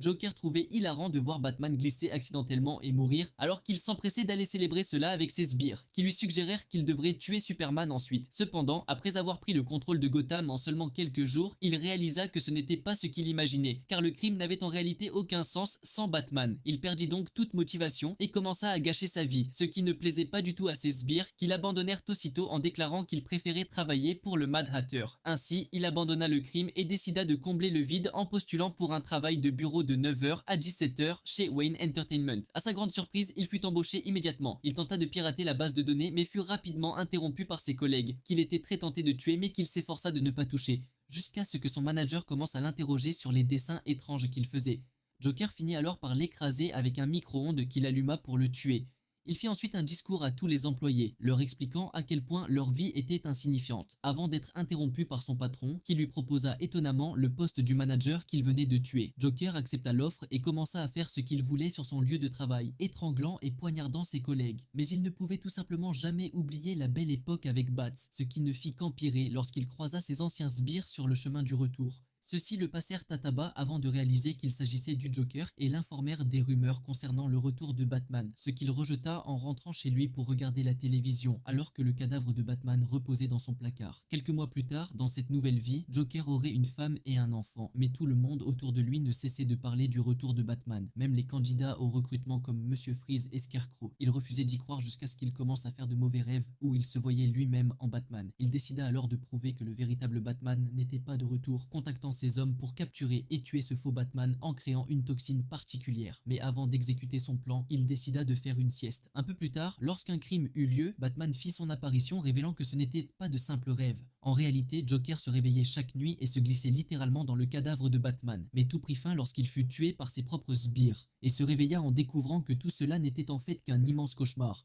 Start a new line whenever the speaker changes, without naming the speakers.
Joker trouvait hilarant de voir Batman glisser accidentellement et mourir, alors qu'il s'empressait d'aller célébrer cela avec ses sbires, qui lui suggérèrent qu'il devrait tuer Superman ensuite. Cependant, après avoir pris le contrôle de Gotham en seulement quelques jours, il réalisa que ce n'était pas ce qu'il imaginait, car le crime n'avait en réalité aucun sens sans Batman. Il perdit donc toute motivation et commença à gâcher sa vie, ce qui ne plaisait pas du tout à ses sbires, qui l'abandonnèrent aussitôt en déclarant qu'il préférait travailler pour le Mad Hatter. Ainsi, il abandonna le crime et décida de combler le vide en postulant pour un travail de bureau de 9h à 17h chez Wayne Entertainment. À sa grande surprise, il fut embauché immédiatement. Il tenta de pirater la base de données mais fut rapidement interrompu par ses collègues, qu'il était très tenté de tuer mais qu'il s'efforça de ne pas toucher, jusqu'à ce que son manager commence à l'interroger sur les dessins étranges qu'il faisait. Joker finit alors par l'écraser avec un micro-ondes qu'il alluma pour le tuer. Il fit ensuite un discours à tous les employés, leur expliquant à quel point leur vie était insignifiante, avant d'être interrompu par son patron, qui lui proposa étonnamment le poste du manager qu'il venait de tuer. Joker accepta l'offre et commença à faire ce qu'il voulait sur son lieu de travail, étranglant et poignardant ses collègues. Mais il ne pouvait tout simplement jamais oublier la belle époque avec Bats, ce qui ne fit qu'empirer lorsqu'il croisa ses anciens sbires sur le chemin du retour. Ceux-ci le passèrent à tabac avant de réaliser qu'il s'agissait du Joker et l'informèrent des rumeurs concernant le retour de Batman, ce qu'il rejeta en rentrant chez lui pour regarder la télévision alors que le cadavre de Batman reposait dans son placard. Quelques mois plus tard, dans cette nouvelle vie, Joker aurait une femme et un enfant, mais tout le monde autour de lui ne cessait de parler du retour de Batman, même les candidats au recrutement comme Monsieur Freeze et Scarecrow. Il refusait d'y croire jusqu'à ce qu'il commence à faire de mauvais rêves où il se voyait lui-même en Batman. Il décida alors de prouver que le véritable Batman n'était pas de retour, contactant ses hommes pour capturer et tuer ce faux Batman en créant une toxine particulière. Mais avant d'exécuter son plan, il décida de faire une sieste. Un peu plus tard, lorsqu'un crime eut lieu, Batman fit son apparition révélant que ce n'était pas de simples rêves. En réalité, Joker se réveillait chaque nuit et se glissait littéralement dans le cadavre de Batman, mais tout prit fin lorsqu'il fut tué par ses propres sbires, et se réveilla en découvrant que tout cela n'était en fait qu'un immense cauchemar.